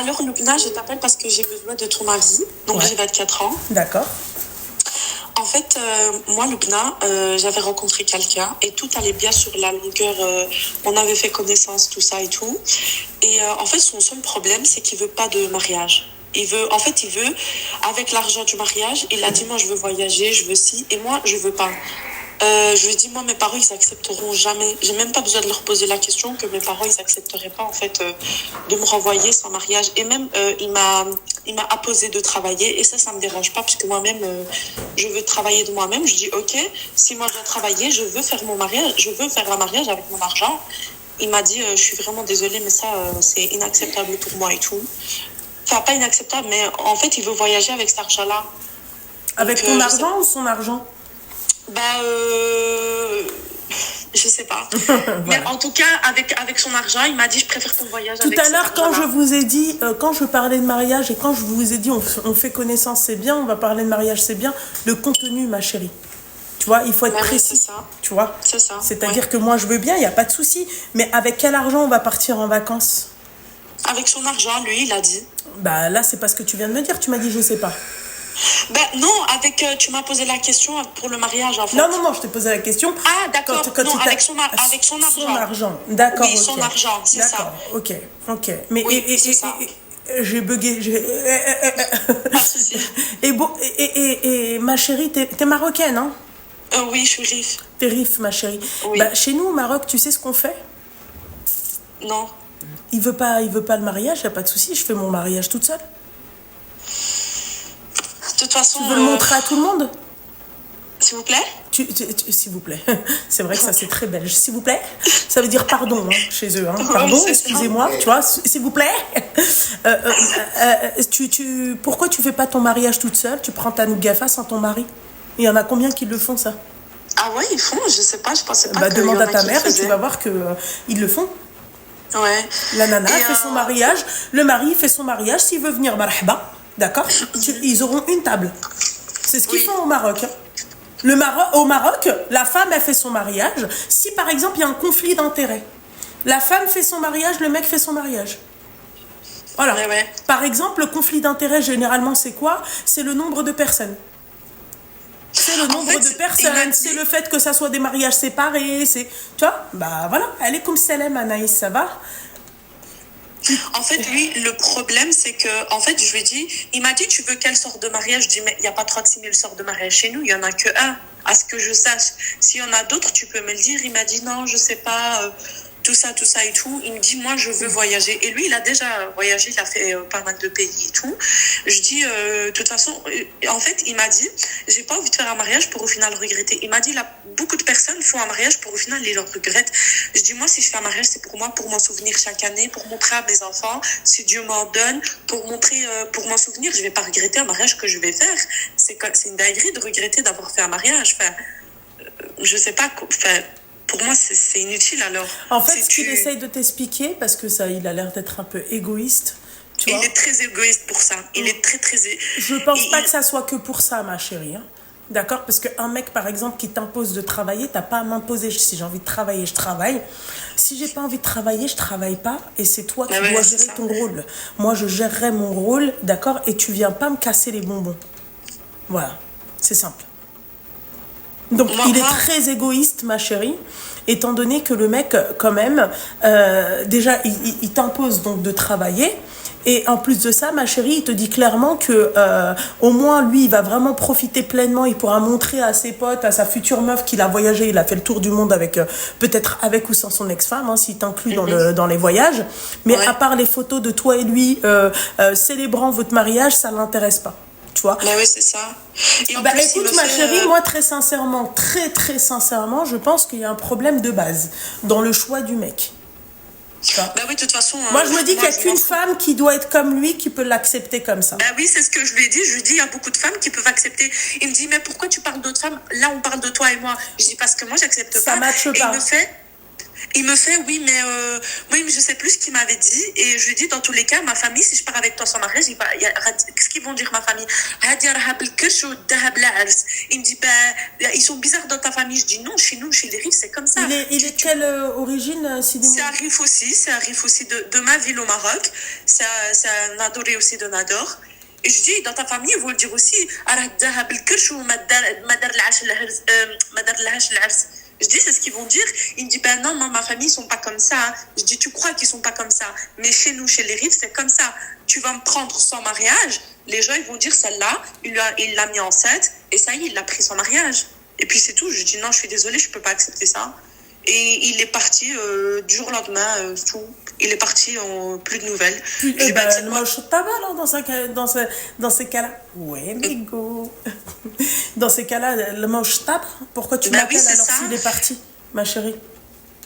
Alors, Lubna, je t'appelle parce que j'ai besoin de ton avis. Donc, Ouais. j'ai 24 ans. D'accord. En fait, moi, Lubna, j'avais rencontré quelqu'un et tout allait bien sur la longueur. On avait fait connaissance, tout ça et tout. Et en fait, son seul problème, c'est qu'il veut pas de mariage. Il veut, avec l'argent du mariage, il a dit, moi, je veux voyager, je veux ci, et moi, je veux pas. Je lui ai dit, moi, mes parents, ils accepteront jamais. J'ai même pas besoin de leur poser la question que mes parents, ils accepteraient pas, en fait, de me renvoyer sans mariage. Et même, il m'a apposé de travailler, et ça me dérange pas, parce que moi-même, je veux travailler de moi-même. Je dis, ok, si moi, je dois travailler, je veux faire mon mariage, je veux faire un mariage avec mon argent. Il m'a dit, je suis vraiment désolée, mais ça, c'est inacceptable pour moi et tout. Enfin, pas inacceptable, mais en fait, il veut voyager avec cet argent-là. Avec Donc, ton je sais argent ou son argent? Bah, je sais pas. Mais Voilà. en tout cas, avec son argent, il m'a dit, je préfère qu'on voyage Tout avec à cet l'heure, quand je argent-là. vous ai dit, quand je parlais de mariage et quand je vous ai dit on fait connaissance, c'est bien, on va parler de mariage, c'est bien, le contenu, ma chérie. Tu vois, il faut être Bah oui, précis. c'est ça. Tu vois, C'est ça. c'est-à-dire Ouais. que moi, je veux bien, il n'y a pas de souci. Mais avec quel argent on va partir en vacances? Avec son argent, lui, il a dit. Bah là, c'est pas ce que tu viens de me dire. Tu m'as dit, je sais pas. Ben non, tu m'as posé la question pour le mariage, en fait. Non, non, non, je t'ai posé la question. Ah, d'accord. Quand Non, tu t'as- avec son argent. Son argent. D'accord, Oui, ok. son argent, c'est ça. D'accord, ok, ok. Mais Oui, c'est ça. j'ai bugué. Pas de souci. Et, bon, et ma chérie, t'es marocaine, hein? Oui, je suis riche. T'es riche, ma chérie. Oui. Bah, chez nous, au Maroc, tu sais ce qu'on fait? Non. Il veut pas le mariage, y a pas de souci. Je fais mon mariage toute seule. De toute façon, Tu veux le montrer à tout le monde? s'il vous plaît. S'il vous plaît. C'est vrai que ça, c'est très belge. S'il vous plaît. Ça veut dire pardon, hein, chez eux. Hein. Pardon, c'est ça. excusez-moi, tu vois, s'il vous plaît. Pourquoi tu fais pas ton mariage toute seule? Tu prends ta Nougafa sans ton mari? Il y en a combien qui le font, ça? Ah ouais, ils font, je sais pas, je pensais pas Bah, qu'il y demande en à a ta qui le mère et tu faisaient. vas voir que ils le font. Ouais. La nana Et, fait son mariage, le mari fait son mariage. S'il veut venir, marhaba, d'accord? Ils auront une table. C'est ce qu'ils Oui. font au Maroc. Hein. Au Maroc, la femme, elle fait son mariage. Si, par exemple, il y a un conflit d'intérêts, la femme fait son mariage, le mec fait son mariage. Voilà. Ouais. Par exemple, le conflit d'intérêts, généralement, c'est quoi? C'est le nombre de personnes. C'est le nombre fait, de il m'a personnes, dit- c'est le fait que ça soit des mariages séparés, c'est... Tu vois? Bah voilà, elle est comme Salem, Anaïs, ça va? En fait, lui, le problème, c'est que, en fait, je lui ai dit, il m'a dit, tu veux quelle sorte de mariage? Je dis, mais il n'y a pas 36 000 sortes de mariage chez nous, il n'y en a que un, à ce que je sache. S'il y en a d'autres, tu peux me le dire. Il m'a dit, non, je sais pas, tout ça et tout. Il me dit, moi, je veux voyager. Et lui, il a déjà voyagé, il a fait pas mal de pays et tout. Je dis, de toute façon, en fait, il m'a dit, j'ai pas envie de faire un mariage pour au final regretter. Il m'a dit, là, beaucoup de personnes font un mariage pour au final, ils le regrettent. Je dis, moi, si je fais un mariage, c'est pour moi, pour m'en souvenir chaque année, pour montrer à mes enfants, si Dieu m'en donne, pour montrer, pour m'en souvenir. Je vais pas regretter un mariage que je vais faire. C'est une dinguerie de regretter d'avoir fait un mariage. Enfin, je sais pas, enfin, pour moi, c'est inutile alors. En fait, Si ce qu'il essaye de t'expliquer, parce que ça, il a l'air d'être un peu égoïste, tu vois. Il est très égoïste pour ça. Il est très, très... Je pense pas que ça soit que pour ça, ma chérie. Hein. D'accord? Parce qu'un mec, par exemple, qui t'impose de travailler, t'as pas à m'imposer. Si j'ai envie de travailler, je travaille. Si j'ai pas envie de travailler, je travaille pas. Et c'est toi qui dois gérer ton rôle. Moi, je gérerai mon rôle, d'accord? Et tu viens pas me casser les bonbons. Voilà. C'est simple. Donc, il est très égoïste, ma chérie, étant donné que le mec, quand même, déjà, il t'impose donc de travailler. Et en plus de ça, ma chérie, il te dit clairement que au moins, lui, il va vraiment profiter pleinement. Il pourra montrer à ses potes, à sa future meuf qu'il a voyagé. Il a fait le tour du monde avec, peut-être avec ou sans son ex-femme, hein, s'il t'inclut dans les voyages. Mais à part les photos de toi et lui célébrant votre mariage, ça ne l'intéresse pas. Tu vois? Mais oui, c'est ça. Et en bah, plus, écoute, ma chérie, moi, très sincèrement, très sincèrement, je pense qu'il y a un problème de base dans le choix du mec. Bah oui, de toute façon... Moi, je me dis qu'il n'y a qu'une femme qui doit être comme lui, qui peut l'accepter comme ça. Bah oui, c'est ce que je lui ai dit. Je lui ai dit, il y a beaucoup de femmes qui peuvent accepter. Il me dit, mais pourquoi tu parles d'autres femmes? Là, on parle de toi et moi. Je dis, parce que moi, j'accepte pas. Ça matche pas. Et il me fait... Il me fait, oui, mais je sais plus ce qu'il m'avait dit. Et je lui dis, dans tous les cas, ma famille, si je pars avec toi sans mariage, qu'est-ce qu'ils vont dire, ma famille? Il me dit, bah, ils sont bizarres dans ta famille. Je dis, non, chez nous, chez les Rifs, c'est comme ça. Il est de quelle origine, Sidi C'est un Rif aussi de ma ville au Maroc. C'est un adoré aussi de Nador. Et je dis, dans ta famille, ils vont le dire aussi, je dis, c'est ce qu'ils vont dire. Il me dit, ben non, ma famille, ils sont pas comme ça. Je dis, tu crois qu'ils sont pas comme ça. Mais chez nous, chez les Rifs, c'est comme ça. Tu vas me prendre sans mariage. Les gens, ils vont dire, celle-là, il l'a mis enceinte. Et ça y est, il l'a pris sans mariage. Et puis c'est tout. Je dis, non, je suis désolée, je peux pas accepter ça. Et il est parti du jour au lendemain, tout. Il est parti en plus de nouvelles. Dans ces cas-là. Ouais, mais go. Dans ces cas-là, le manche tape. Pourquoi tu m'appelles oui, alors s'il est parti, ma chérie?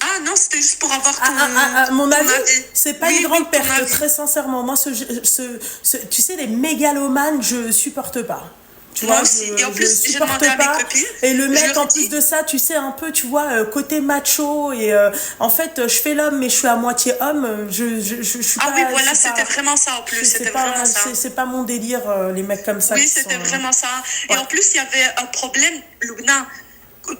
Ah non, c'était juste pour avoir ton mon avis. C'est pas une grande perte, très sincèrement. Moi, tu sais, les mégalomanes, je supporte pas. Tu vois, et en plus, j'ai demandé à mes copines. Et le mec, en plus de ça, tu sais, un peu, tu vois, côté macho. Et en fait, je fais l'homme, mais je suis à moitié homme. Je suis pas. Ah oui, voilà, c'était vraiment ça en plus. C'était vraiment ça. C'est pas mon délire, les mecs comme ça. Oui, c'était vraiment ça. Et en plus, il y avait un problème, Loubna.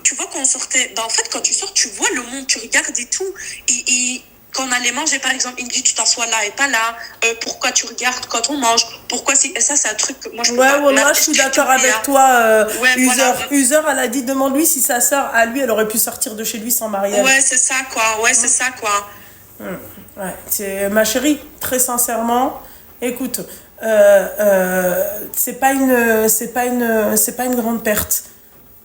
Tu vois, quand on sortait. En fait, quand tu sors, tu vois le monde, tu regardes et tout. Et quand on allait manger, par exemple, il me dit tu t'assois là et pas là. Pourquoi tu regardes quand on mange? Pourquoi si... Et ça, c'est un truc que moi je peux pas. Ouais, je suis d'accord avec toi. User, elle a dit demande-lui si sa sœur, à lui, elle aurait pu sortir de chez lui sans mariage. Ouais, c'est ça quoi. Ouais, c'est ça quoi. Ouais, c'est ma chérie, très sincèrement. Écoute, c'est pas une grande perte.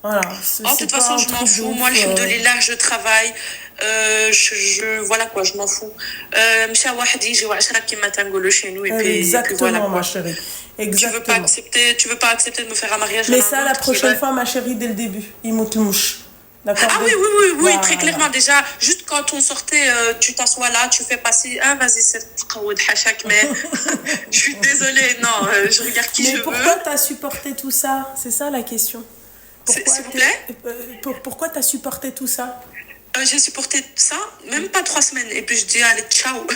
Voilà. De toute façon, je m'en fous. Moi, alhamdoulilah, je travaille. Voilà quoi, je m'en fous. Chez nous, exactement, voilà, ma chérie. Exactement. Tu veux pas accepter de me faire un mariage. Mais ça, la prochaine fois, ma chérie, dès le début, il monte mouche. D'accord. Ah oui, voilà. Très clairement. Déjà, juste quand on sortait, tu t'assois là, tu fais passer. Ah, vas-y, c'est hachak, mais je suis désolée. Non, je regarde qui je veux. Mais pourquoi t'as supporté tout ça? C'est ça la question. S'il vous plaît. Pourquoi t'as supporté tout ça? J'ai supporté ça, même pas 3 semaines. Et puis je dis, allez, ciao.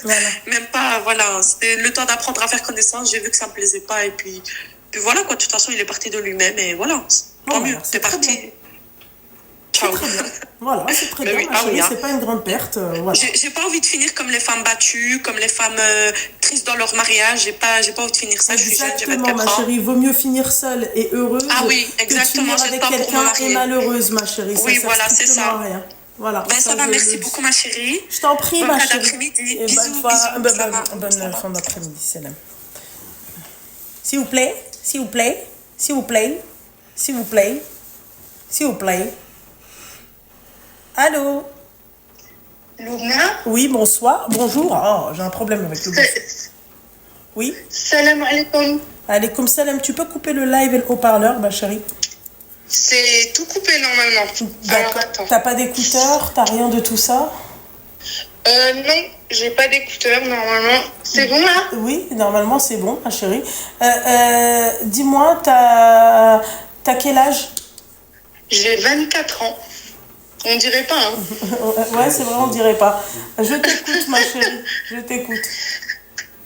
Voilà. Même pas, voilà. C'était le temps d'apprendre à faire connaissance. J'ai vu que ça me plaisait pas. Et puis voilà, quoi. De toute façon, il est parti de lui-même. Et voilà. Tant mieux, c'est parti. Ciao. Voilà, c'est très bien. Oui, c'est pas une grande perte. Voilà. J'ai pas envie de finir comme les femmes battues, comme les femmes tristes dans leur mariage. J'ai pas envie de finir ça. Exactement, je suis jeune, j'ai 24 ans. Ma chérie, vaut mieux finir seule et heureuse. Ah oui, exactement. Que finir avec quelqu'un et malheureuse, ma chérie. Oui, voilà, c'est ça. Rien. Voilà. Ben, ça va, merci beaucoup, ma chérie. Je t'en prie, ma chérie. Bonne après-midi. Bisous. Bonne fin d'après-midi, salam. S'il vous plaît, s'il vous plaît, s'il vous plaît, s'il vous plaît, s'il vous plaît. Allô? Loubna? Oui, bonsoir. Bonjour. Oh, j'ai un problème avec le bonsoir. Oui? Salam alaikum. Alaikum salam. Tu peux couper le live et le haut-parleur, ma chérie? C'est tout coupé normalement. D'accord. T'as pas d'écouteurs? T'as rien de tout ça? Non, j'ai pas d'écouteurs normalement. C'est bon là? Oui, normalement c'est bon, ma chérie. Dis-moi, t'as quel âge? J'ai 24 ans. On dirait pas, hein? Ouais, c'est vrai, on dirait pas. Je t'écoute, ma chérie. Je t'écoute.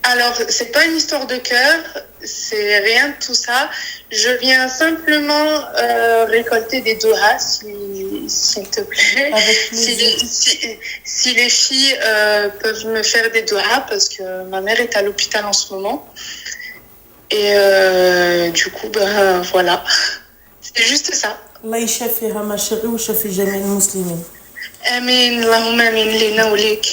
Alors, c'est pas une histoire de cœur, c'est rien de tout ça. Je viens simplement récolter des dohas, s'il te plaît. Avec plaisir. Si les filles peuvent me faire des dohas, parce que ma mère est à l'hôpital en ce moment. Et du coup, ben voilà. C'est juste ça. Allah يشفيها ma chérie ويشفي جميع المسلمين. آمين اللهم آمين لنا وليك.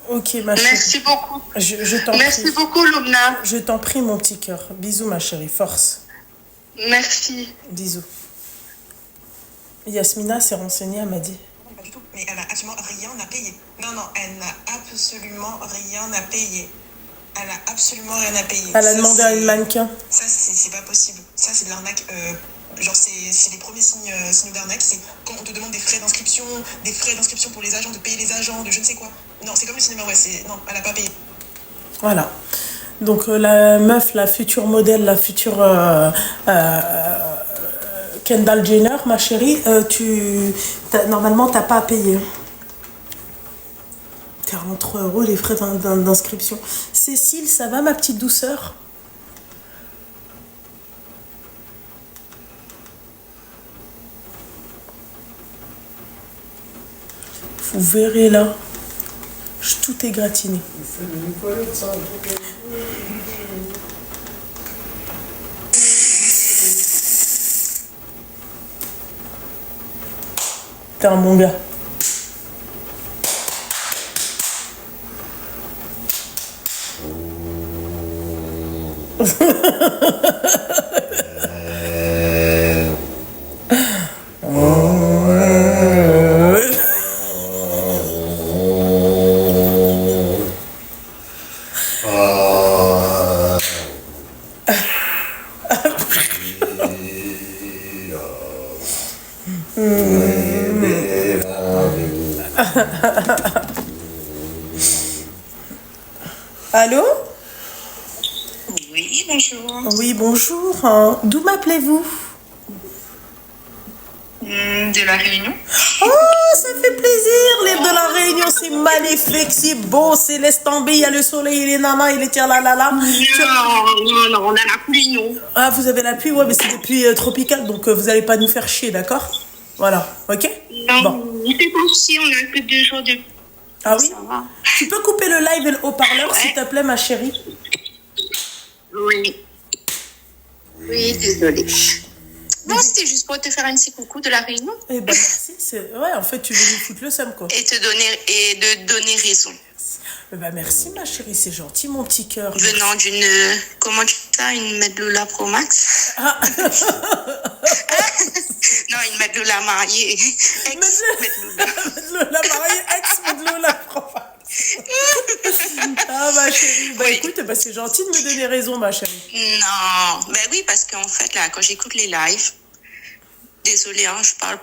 Ok, ma chérie. Merci beaucoup. Je t'en prie. Merci beaucoup, Loubna. Je t'en prie, mon petit cœur. Bisous, ma chérie. Force. Merci. Bisous. Yasmina s'est renseignée, elle m'a dit. Pas du tout, mais elle n'a absolument rien à payer. Non, elle n'a absolument rien à payer. Elle n'a absolument rien à payer. Elle a demandé à une mannequin. Ça, c'est pas possible. Ça, c'est de l'arnaque. Genre, c'est les premiers signes d'arnaque. C'est quand on te demande des frais d'inscription pour les agents, de payer les agents, de je ne sais quoi. Non, c'est comme le cinéma, ouais. Non, elle n'a pas payé. Voilà. Donc, la meuf, la future modèle, la future Kendall Jenner, ma chérie, normalement, t'as pas à payer. 3 € les frais d'inscription. Cécile, ça va ma petite douceur? Vous verrez là, tout est gratiné. T'es un bon gars. Allô? Oui, bonjour. Oui, bonjour. D'où m'appelez-vous? De la Réunion. Oh, ça fait plaisir. Les de la Réunion, c'est magnifique, c'est beau, c'est laisse tomber. Il y a le soleil, il est nana, il est tiens là. Non, on a la pluie, nous. Ah, vous avez la pluie, ouais, mais c'est des pluies tropicales, donc vous n'allez pas nous faire chier, d'accord? Voilà, ok? Non, Bon. il fait pas chier, on a que 2 jours de... Ah oui? Ça va. Tu peux couper le live et le haut-parleur, s'il te plaît, ma chérie? Oui. Oui, désolée. Bon, c'était juste pour te faire un petit coucou de la Réunion. Eh ben merci, ouais, en fait, tu veux nous foutre le seum, quoi. Et de donner raison. Eh ben merci, ma chérie, c'est gentil, mon petit cœur. Venant d'une... Comment tu dis ça? Une Medloula Pro Max? Ah. Non, une Medloula mariée. Ex-Medloula. La mariée ex-Medloula Pro Max. Ah, ma chérie, bah Oui. écoute, bah, c'est gentil de me donner raison, ma chérie. Non, ben oui, parce qu'en fait, là, quand j'écoute les lives, désolée, hein, je parle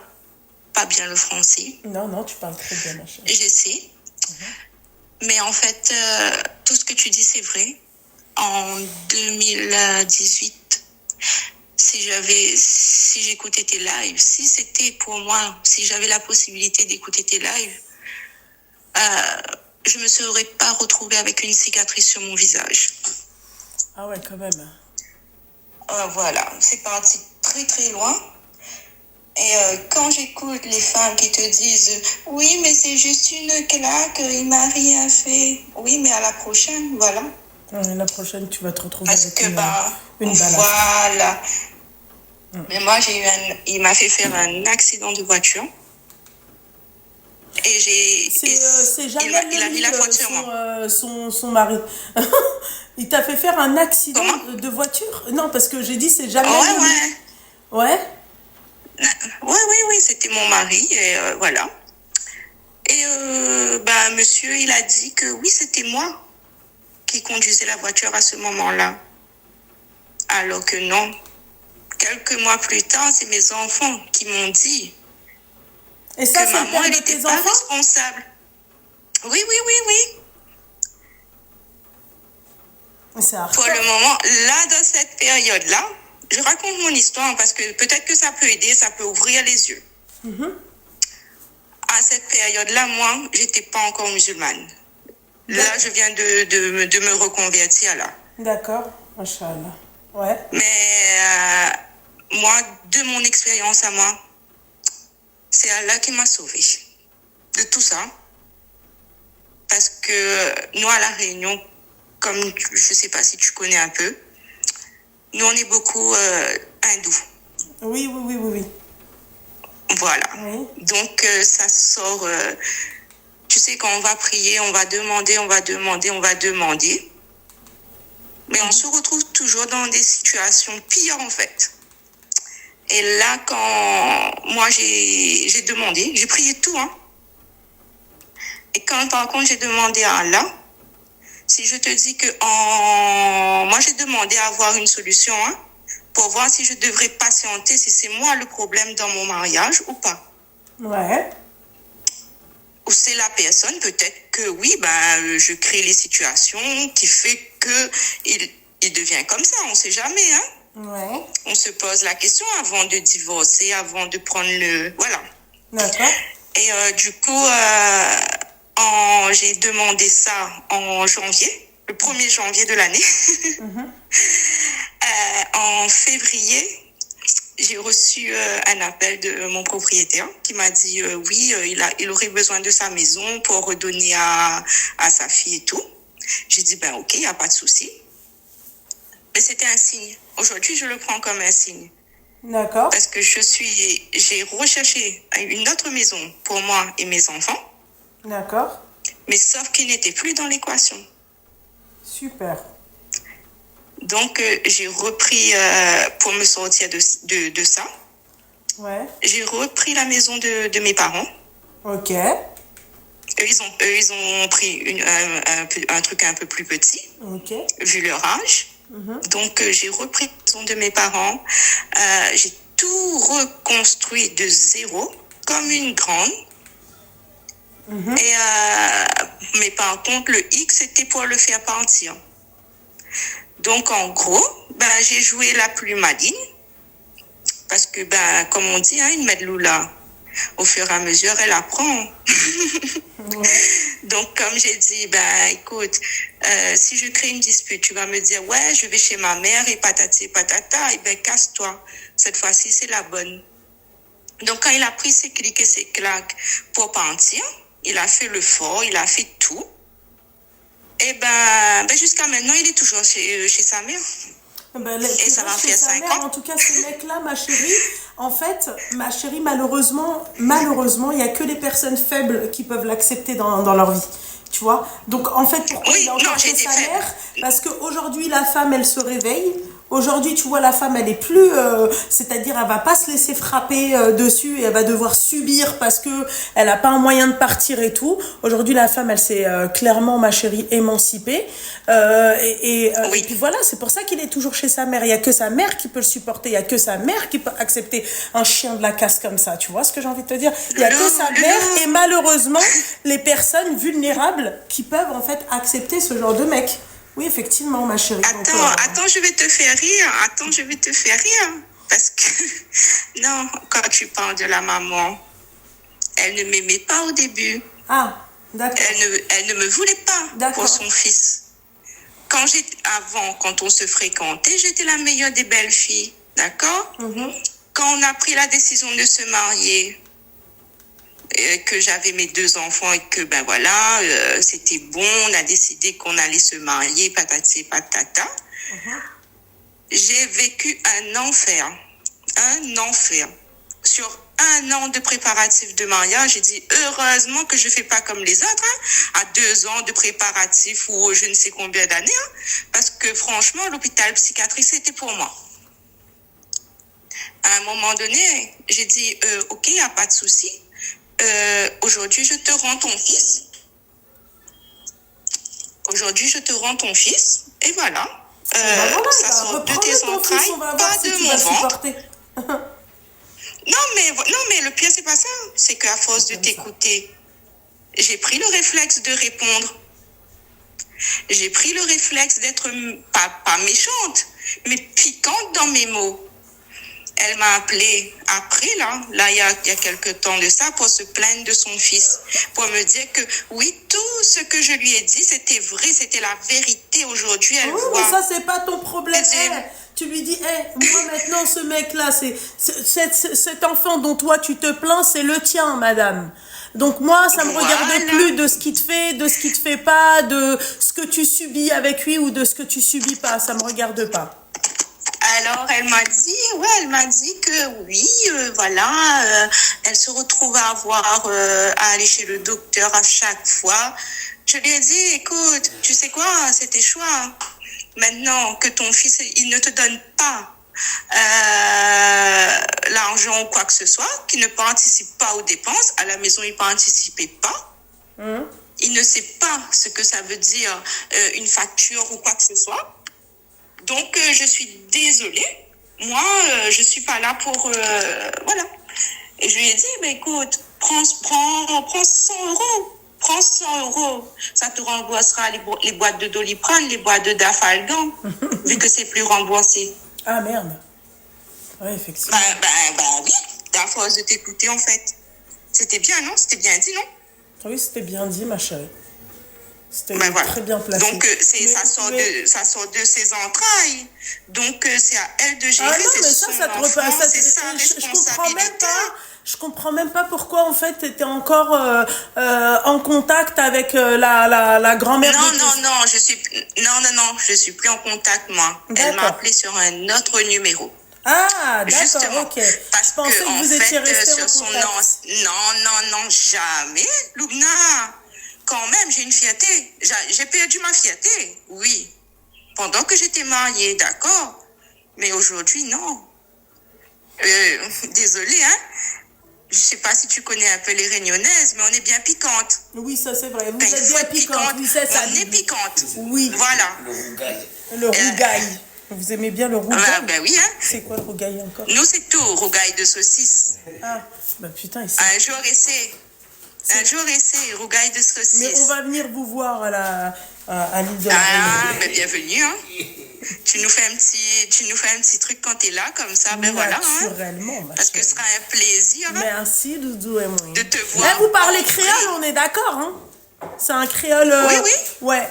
pas bien le français, Non, tu parles très bien, ma chérie. je sais. Mais en fait, tout ce que tu dis, c'est vrai. En 2018, si j'écoutais tes lives, si c'était pour moi, si j'avais la possibilité d'écouter tes lives, je me serais pas retrouvée avec une cicatrice sur mon visage. Ah ouais, quand même. Voilà, c'est parti très très loin. Et quand j'écoute les femmes qui te disent « Oui, mais c'est juste une claque, il m'a rien fait. » Oui, mais à la prochaine, voilà. La prochaine, tu vas te retrouver Parce avec que, une balade. voilà. Mais moi, il m'a fait faire un accident de voiture. Et C'est Jamel il a mis la faute sur moi. son mari. Il t'a fait faire un accident Comment de voiture? Non, parce que j'ai dit c'est Jamel. Ouais. Ouais? Oui, c'était mon mari, et voilà. Et monsieur, il a dit que oui, c'était moi qui conduisais la voiture à ce moment-là. Alors que non. Quelques mois plus tard, c'est mes enfants qui m'ont dit Et ça, que c'est le maman, père elle de n'était tes pas enfants? responsable. Oui. C'est Pour le moment, là, dans cette période-là, je raconte mon histoire parce que peut-être que ça peut aider, ça peut ouvrir les yeux. À cette période-là, moi, j'étais pas encore musulmane. Là, je viens de me reconvertir là. D'accord, Inch'Allah. Ouais. Mais moi, de mon expérience à moi, c'est Allah qui m'a sauvée de tout ça. Parce que nous, à La Réunion, comme je sais pas si tu connais un peu, nous, on est beaucoup hindous. Oui. Voilà. Oui. Donc, ça sort... tu sais, quand on va prier, on va demander. Mais on se retrouve toujours dans des situations pires, en fait. Et là, quand moi, j'ai demandé, j'ai prié tout, hein. Et quand, par contre, j'ai demandé à Allah, si je te dis que moi, j'ai demandé à avoir une solution, hein, pour voir si je devrais patienter, si c'est moi le problème dans mon mariage ou pas. Ouais. Ou c'est la personne, peut-être que oui, je crée les situations qui fait que il devient comme ça, on sait jamais, hein. Ouais. On se pose la question avant de divorcer, avant de prendre le... Voilà. D'accord. Et du coup, j'ai demandé ça en janvier, le 1er janvier de l'année. En février, j'ai reçu un appel de mon propriétaire qui m'a dit oui, il aurait besoin de sa maison pour redonner à sa fille et tout. J'ai dit ben ok, il n'y a pas de souci. Mais c'était un signe. Aujourd'hui, je le prends comme un signe. D'accord. Parce que j'ai recherché une autre maison pour moi et mes enfants. D'accord. Mais sauf qu'il n'était plus dans l'équation. Super. Donc, j'ai repris, pour me sortir de ça, Ouais. j'ai repris la maison de mes parents. Ok. Eux, ils ont pris un truc un peu plus petit, Ok. vu leur âge. Donc, j'ai repris la maison de mes parents. J'ai tout reconstruit de zéro, comme une grande. Mais par contre, le X, c'était pour le faire partir. Donc, en gros, j'ai joué la plus maligne. Parce que, comme on dit, une Medloula, au fur et à mesure, elle apprend. Donc, comme j'ai dit, écoute, si je crée une dispute, tu vas me dire, ouais, je vais chez ma mère et patati patata, et casse-toi. Cette fois-ci, c'est la bonne. Donc, quand il a pris ses clics et ses claques pour partir, il a fait le fort, il a fait tout. Et jusqu'à maintenant, il est toujours chez sa mère. Et ça va faire 5 ans. En tout cas, ce mec-là, ma chérie, malheureusement, il n'y a que les personnes faibles qui peuvent l'accepter dans leur vie. Tu vois? Donc, en fait, pourquoi il est encore chez sa mère? Parce qu'aujourd'hui, la femme, elle se réveille. Aujourd'hui, tu vois, la femme, elle est plus... c'est-à-dire, elle va pas se laisser frapper dessus et elle va devoir subir parce que elle n'a pas un moyen de partir et tout. Aujourd'hui, la femme, elle s'est clairement, ma chérie, émancipée. Et puis voilà, c'est pour ça qu'il est toujours chez sa mère. Il n'y a que sa mère qui peut le supporter. Il n'y a que sa mère qui peut accepter un chien de la casse comme ça. Tu vois ce que j'ai envie de te dire? Il n'y a que sa mère et malheureusement, les personnes vulnérables qui peuvent en fait accepter ce genre de mec. Oui, effectivement, ma chérie. Attends, je vais te faire rire. Parce que, non, quand tu parles de la maman, elle ne m'aimait pas au début. Ah, d'accord. Elle ne me voulait pas pour son fils. Quand on se fréquentait, j'étais la meilleure des belles filles. D'accord? Quand on a pris la décision de se marier, que j'avais mes 2 enfants et que c'était bon, on a décidé qu'on allait se marier, patati patata. J'ai vécu un enfer sur 1 an de préparatifs de mariage. J'ai dit heureusement que je fais pas comme les autres, à 2 ans de préparatifs ou je ne sais combien d'années, parce que franchement l'hôpital psychiatrique c'était pour moi. À un moment donné, j'ai dit ok, y a pas de souci. Aujourd'hui, je te rends ton fils. Et voilà. Ça sort de tes entrailles, pas de mon ventre. Non, mais le pire, c'est pas ça. C'est qu'à force de t'écouter, j'ai pris le réflexe de répondre. J'ai pris le réflexe d'être pas méchante, mais piquante dans mes mots. Elle m'a appelée après, il y a quelques temps de ça, pour se plaindre de son fils. Pour me dire que oui, tout ce que je lui ai dit, c'était vrai, c'était la vérité. Aujourd'hui, elle voit. Mais ça, c'est pas ton problème. Tu lui dis, moi maintenant, ce mec-là, cet enfant dont toi tu te plains, c'est le tien, madame. Donc moi, ça me regarde plus de ce qu'il te fait, de ce qu'il te fait pas, de ce que tu subis avec lui ou de ce que tu subis pas. Ça me regarde pas. Alors, elle m'a dit que oui, elle se retrouve à aller chez le docteur à chaque fois. Je lui ai dit, écoute, tu sais quoi, c'est tes choix. Maintenant que ton fils, il ne te donne pas l'argent ou quoi que ce soit, qu'il ne participe pas aux dépenses, à la maison, il ne participait pas. Il ne sait pas ce que ça veut dire une facture ou quoi que ce soit. Donc, je suis désolée. Moi, je suis pas là pour... voilà. Et je lui ai dit, écoute, prends 100 euros. Prends 100 euros. Ça te remboursera les boîtes de Doliprane, les boîtes de Dafalgan, vu que c'est plus remboursé. Ah, merde. Oui, effectivement. Oui, à force de t'écouter, en fait. C'était bien, non? C'était bien dit, non? Oui, c'était bien dit, ma chérie. C'était Ben voilà. très bien placé. Donc, ça sort de ses entrailles. Donc, c'est à elle de gérer. Ah non, c'est mais son ça te enfant, repasse. c'est sa responsabilité. Je comprends même pas pourquoi, en fait, tu étais encore en contact avec la grand-mère de tes... Non, je suis plus en contact, moi. Elle D'accord. m'a appelé sur un autre numéro. Ah, Justement, d'accord, ok. parce Je pensais que en vous étiez fait, restés sur en son contact. non, jamais, Lubna. Quand même, j'ai une fierté. J'ai perdu ma fierté, oui. Pendant que j'étais mariée, d'accord. Mais aujourd'hui, non. Désolée, hein. Je sais pas si tu connais un peu les Réunionnaises, mais on est bien piquantes. Oui, ça c'est vrai. Vous Quand il êtes faut bien être piquante. piquante, Oui, c'est ça. on est piquante. Oui. Voilà. Le rougail. Vous aimez bien le rougail? Ben oui, hein. C'est quoi le rougail encore? Nous, c'est tout, rougail de saucisse. Ah, bah putain, ici. Un jour, essaie, rougail de saucisse. Mais on va venir vous voir à l'île de la Ah, Réunion. ben bienvenue, hein. Tu nous fais un petit truc quand t'es là, comme ça, ben voilà, hein. Naturellement, ma Parce que ce chérie. sera un plaisir, hein, Merci, Doudou et moi. de te Eh, voir. vous parlez en créole, vrai. on est d'accord, hein? C'est un créole... Oui. Ouais, ouais.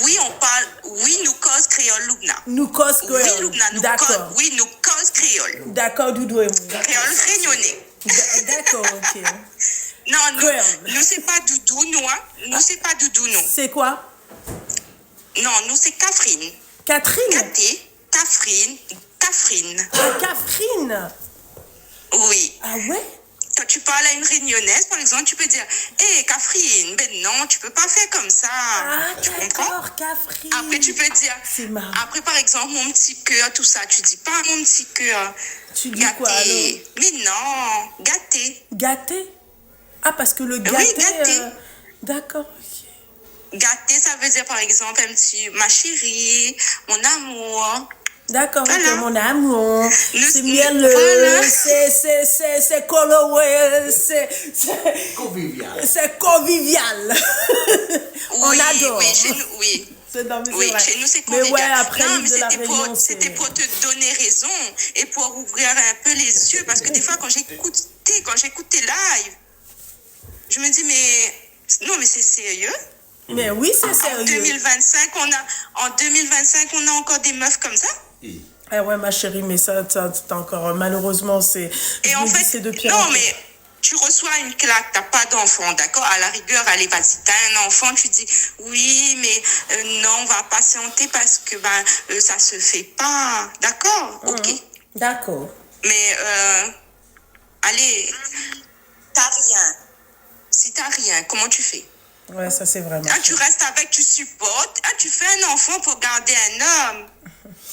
Oui, on parle, oui, nous cause créole Lubna. Nous cause Oui, créole. Lubna, D'accord. nous cause créole. D'accord, Doudou et moi. Créole réunionnais. D'accord, ok. Non, Créole. nous c'est pas doudou, nous, hein. Nous, c'est pas doudou, nous. C'est quoi? Non, nous, c'est Catherine. Catherine? Caté, Catherine. Ah, Catherine? Oui. Ah ouais? Quand tu parles à une réunionnaise, par exemple, tu peux dire hé, Catherine, ben non, tu peux pas faire comme ça. Ah, Tu comprends? d'accord, Catherine. Après, tu peux dire. C'est marrant. Après, par exemple, mon petit cœur, tout ça, tu dis pas mon petit cœur. Tu dis quoi, alors? Gâté. Mais non, gâté. Gâté? Ah, parce que le Oui, gâté... gâté. D'accord, ok. Gâté, ça veut dire, par exemple, un petit ma chérie, mon amour. D'accord, Voilà. ok, mon amour. Nous- C'est mielleux, voilà. c'est coloré, c'est Convivial. c'est convivial. On Oui, adore. oui, chez nous, oui. C'est non, mais c'est Oui, vrai. chez nous, c'est Mais convivial. ouais, après non, l'île mais de la Réunion, c'était pour te donner raison et pour ouvrir un peu les yeux. Parce que des fois, quand j'écoute tes lives, je me dis, mais non, mais c'est sérieux. Mais oui, c'est En sérieux. 2025, on a encore des meufs comme ça. Ah ouais, ma chérie, mais ça c'est encore... Malheureusement, c'est... Et je en me dis, fait, c'est de pire en non, pire. mais tu reçois une claque, t'as pas d'enfant, d'accord? À la rigueur, allez, vas-y, t'as un enfant, tu dis, oui, mais non, on va patienter parce que ça se fait pas, d'accord? Ok. D'accord. Mais, allez, t'as rien. Si t'as rien, comment tu fais? Ouais, ça c'est vraiment... Ah, tu restes avec, tu supportes. Ah, tu fais un enfant pour garder un homme.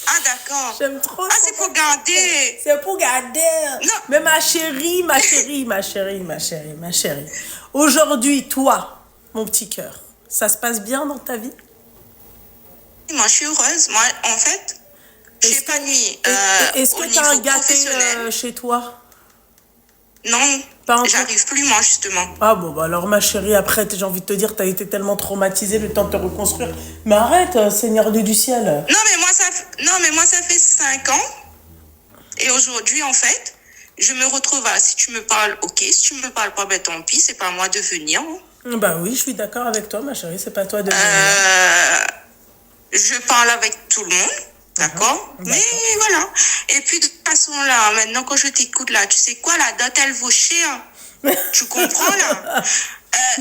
Ah, d'accord. J'aime trop Ah, ça. c'est pour garder. C'est pour garder. Non. Mais ma chérie. Aujourd'hui, toi, mon petit cœur, ça se passe bien dans ta vie? Moi, je suis heureuse. Moi, en fait, je suis épanouie. Est-ce Au que tu as un niveau gâté professionnel. chez toi? Non, Pas encore. j'arrive plus, moi, justement. Ah bon, bah alors ma chérie, après, j'ai envie de te dire, t'as été tellement traumatisée le temps de te reconstruire. Mais arrête, Seigneur Dieu du ciel. Non, mais moi, ça fait 5 ans. Et aujourd'hui, en fait, je me retrouve à, si tu me parles, ok. Si tu me parles pas, ben tant pis, c'est pas à moi de venir. Bah oui, je suis d'accord avec toi, ma chérie, c'est pas toi de... Je parle avec tout le monde, d'accord? Mais voilà. Et puis, de toute façon, là, maintenant, quand je t'écoute, là, tu sais quoi, la dot, elle vaut cher. Tu comprends, là?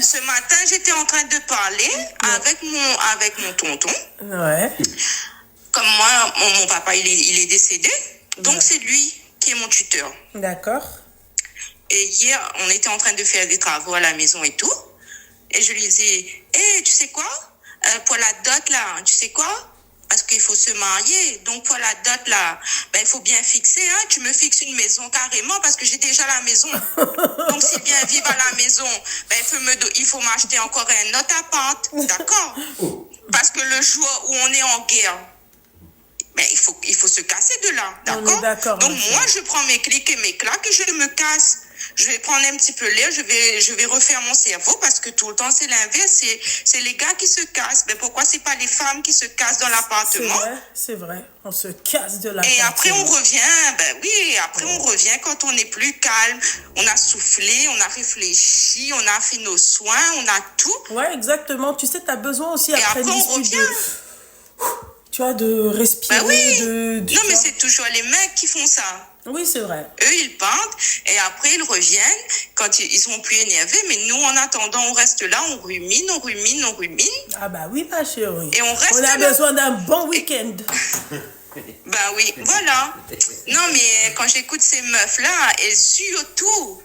Ce matin, j'étais en train de parler avec mon tonton. Ouais. Comme moi, mon papa, il est décédé. Donc, c'est lui qui est mon tuteur. D'accord. Et hier, on était en train de faire des travaux à la maison et tout. Et je lui dis, hé, tu sais quoi? Pour la dot, là, tu sais quoi? Parce qu'il faut se marier. Donc, pour la dot, là, il faut bien fixer, hein. Tu me fixes une maison carrément parce que j'ai déjà la maison. Donc, si bien vivre à la maison, il faut m'acheter encore un autre appart. D'accord? Parce que le jour où on est en guerre, il faut se casser de là. On est D'accord? d'accord, Donc, ma chérie. moi, je prends mes clics et mes claques et je me casse. Je vais prendre un petit peu l'air, je vais refaire mon cerveau parce que tout le temps c'est l'inverse, c'est les gars qui se cassent. Mais pourquoi c'est pas les femmes qui se cassent dans l'appartement? C'est vrai, on se casse de la Et après on revient, ben oui, après on revient quand on est plus calme, on a soufflé, on a réfléchi, on a fait nos soins, on a tout. Ouais, exactement. Tu sais, tu as besoin aussi après après une on dispute revient. tu vois, de respirer, Ben oui. Non mais vois. c'est toujours les mecs qui font ça. Oui, c'est vrai. Eux, ils partent et après, ils reviennent quand ils sont plus énervés. Mais nous, en attendant, on reste là, on rumine, on rumine, on rumine. Ah bah oui, ma chérie. Et on reste a là. besoin d'un bon week-end. Ben oui, voilà. Non, mais quand j'écoute ces meufs-là, et surtout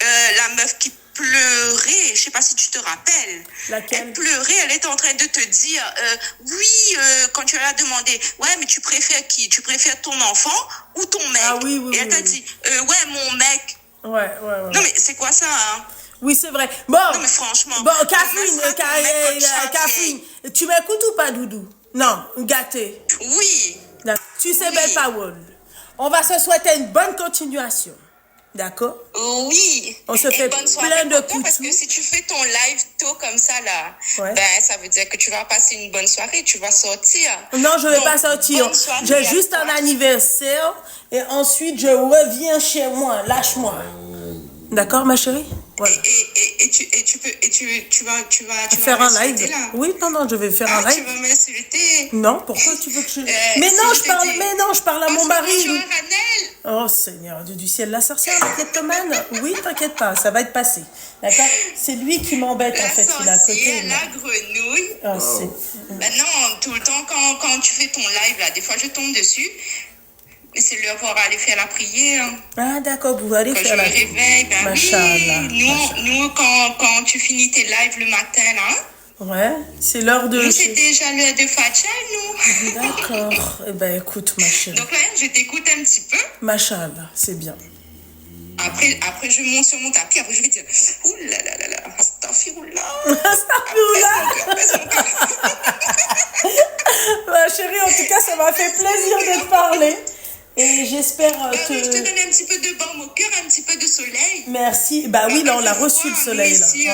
la meuf qui pleurait, je sais pas si tu te rappelles. Laquelle? Elle pleurait, elle était en train de te dire, oui, quand tu l'as demandé, ouais, mais tu préfères qui? Tu préfères ton enfant ou ton mec? Ah oui, oui, et elle t'a dit, ouais, mon mec. Ouais. Non, mais c'est quoi ça, hein? Oui, c'est vrai. Bon, non, mais franchement. Bon, Catherine, tu m'écoutes ou pas, Doudou? Non, gâté. Oui. Tu sais, belle parole. On va se souhaiter une bonne continuation. D'accord? Oui. On se fait plein de coups. Parce que si tu fais ton live tôt comme ça, là, ouais. Ben, ça veut dire que tu vas passer une bonne soirée, tu vas sortir. Non, je ne vais pas sortir. J'ai juste un anniversaire et ensuite je reviens chez moi. Lâche-moi. D'accord, ma chérie? Voilà. Et tu vas faire un live là. Oui, non, je vais faire un live. Tu vas m'insulter. Non, pourquoi tu veux que je... mais non, je parle à mon mari. Bonjour, Ranel. Oh Seigneur, du ciel, la sorcière, la kleptomane. Oui, t'inquiète pas, ça va être passé. D'accord? C'est lui qui m'embête en fait, il est à côté. La grenouille. Ben non, tout le temps quand tu fais ton live là, des fois je tombe dessus. Mais c'est l'heure pour aller faire la prière. Ah d'accord, vous allez faire la prière. Quand je me réveille, ben Machallah, oui. Nous quand tu finis tes lives le matin là. Ouais, c'est l'heure de... Nous, c'est déjà l'heure de Fadja, nous. D'accord. Eh ben, écoute, ma chérie. Donc là, je t'écoute un petit peu. Machallah, c'est bien. Après, je monte sur mon tapis. Après, je vais dire, ouh là là là là, astaghfirullah. Astaghfirullah. Ma chérie, en tout cas, ça m'a fait plaisir de te parler. Et j'espère que... Je te donne un petit peu de baume au cœur, un petit peu de soleil. Merci. Bah oui, là, on a reçu le soleil. Là. Ici,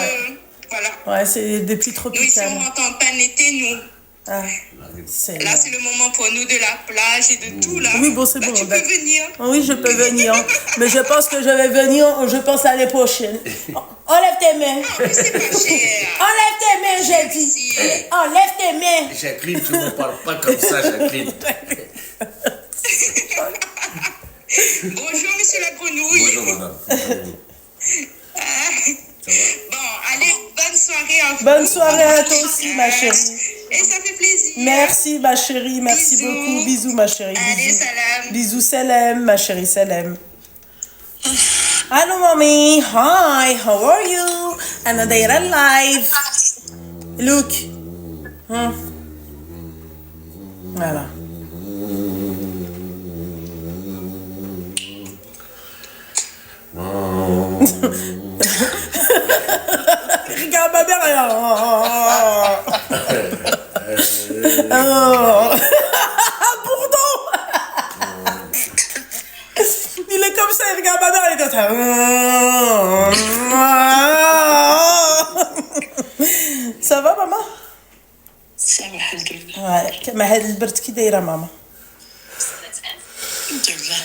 voilà. Ouais, c'est des pluies tropicales. Nous, ici, on rentre en plein été, nous. Ah, là, c'est le moment pour nous de la plage et de tout, là. Oui, bon, c'est là, bon. Tu peux venir. Oui, je peux venir. Mais je pense que je vais venir, je pense, l'année prochaine. Enlève tes mains. Ah, mais c'est pas cher. Enlève tes mains, j'ai dit. Enlève tes mains. Jacqueline, tu ne parles pas comme ça, Jacqueline. Bonjour, monsieur la grenouille. Bonjour, madame. Bon, allez, bonne soirée à vous. Bonne soirée à toi aussi, ma chérie. Et ça fait plaisir. Merci, ma chérie. Merci beaucoup. Bisous, ma chérie. Allez, salam. Bisous, salam, ma chérie, salam. Hello, mommy. Hi, how are you? Another live. Look. Voilà. Regarde ma mère. Bourdon. Il est comme ça, il regarde ma mère, il est comme ça. Ça va, maman? Ça va, alhamdoulilah. Ouais, كما هاد البرد كي دايره ماما؟ الحمد لله.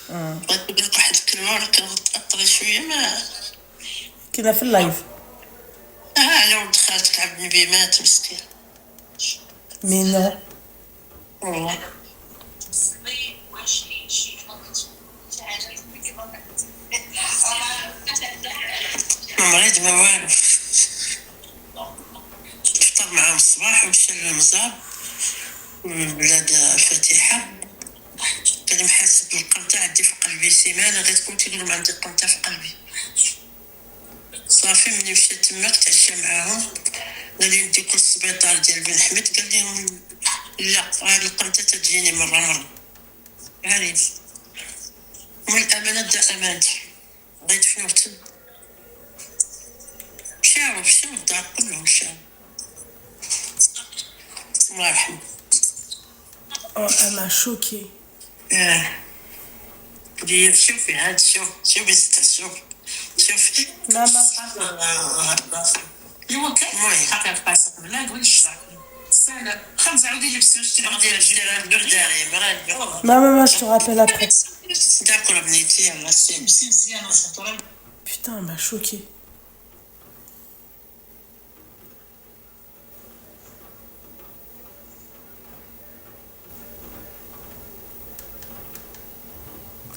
بغيت نقول لك واحد الكلمه ولكن غتأثر شويه ما كنا في اللايف. على ولد خالتك عبد النبي مات مسكين. مي نو. والله. مريض ما والو. فطر معاهم الصباح ومشى للمزار بلاد الفاتحه. كان محاسب بالقنطة عندي في قلبي سيمانه غير تكون تيقولوا ما عندي قنطة في قلبي. صافي ملي مشيت تما تعشى معاهم قال لي نديكو للسبيطار ديال بن حميد قال لهم لا هاد القنطة تجيني مرة يعني من الامانه دا امانتي بغيت فلوس مشاو الدار كلهم مشاو الله يرحمه. Oh, elle m'a choquée. قولي شوفي هاد شوفي ستة شوفي ماما هو كان حقيقة قاسق لا نقول الشعر سهلة خمسة عودي لبسوا غادي الجيران برداري مراد maman, je te rappelle après. داكور بنيتي الله سيم لبسي مزيان وصحتوا Putain, elle m'a choqué.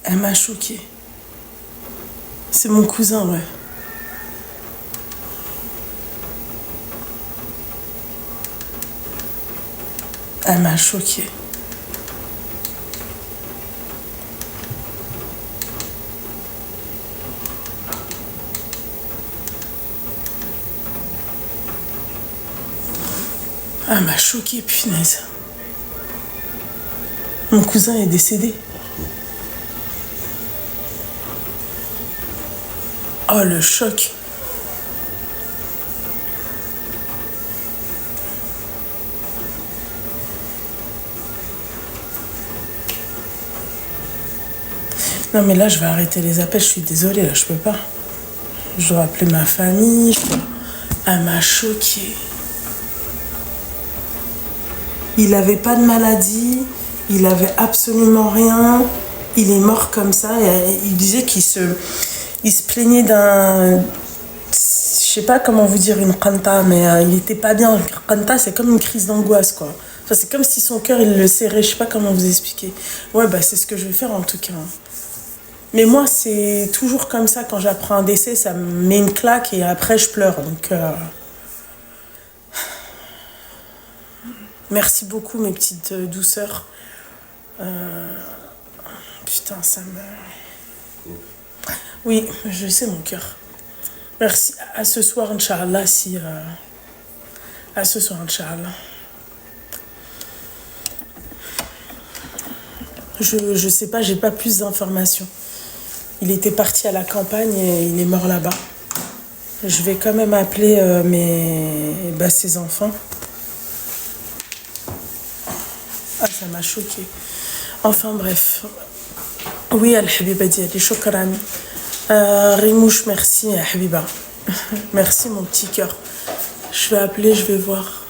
Elle m'a choqué. C'est mon cousin, ouais. Elle m'a choqué. Elle m'a choqué, punaise. Mon cousin est décédé. Oh, le choc. Non, mais là, je vais arrêter les appels. Je suis désolée, là, je peux pas. Je dois appeler ma famille. Elle m'a choquée. Il avait pas de maladie. Il avait absolument rien. Il est mort comme ça. Et il disait qu'il il se plaignait d'un... Je sais pas comment vous dire une qanta, mais il était pas bien. Une qanta, c'est comme une crise d'angoisse, quoi. Enfin, c'est comme si son cœur, il le serrait. Je sais pas comment vous expliquer. Ouais, bah c'est ce que je vais faire en tout cas. Mais moi, c'est toujours comme ça. Quand j'apprends un décès, ça me met une claque et après, je pleure. Donc, merci beaucoup, mes petites douceurs. Putain, ça me... Oui, je sais, mon cœur. Merci. À ce soir, Inch'Allah, si... À ce soir, Inch'Allah. Je sais pas, j'ai pas plus d'informations. Il était parti à la campagne et il est mort là-bas. Je vais quand même appeler ses enfants. Ah, ça m'a choqué. Enfin, bref. Oui, Al-Habiba Diali, shukran. Rimouche, merci, Habiba. Merci, mon petit cœur. Je vais appeler, je vais voir.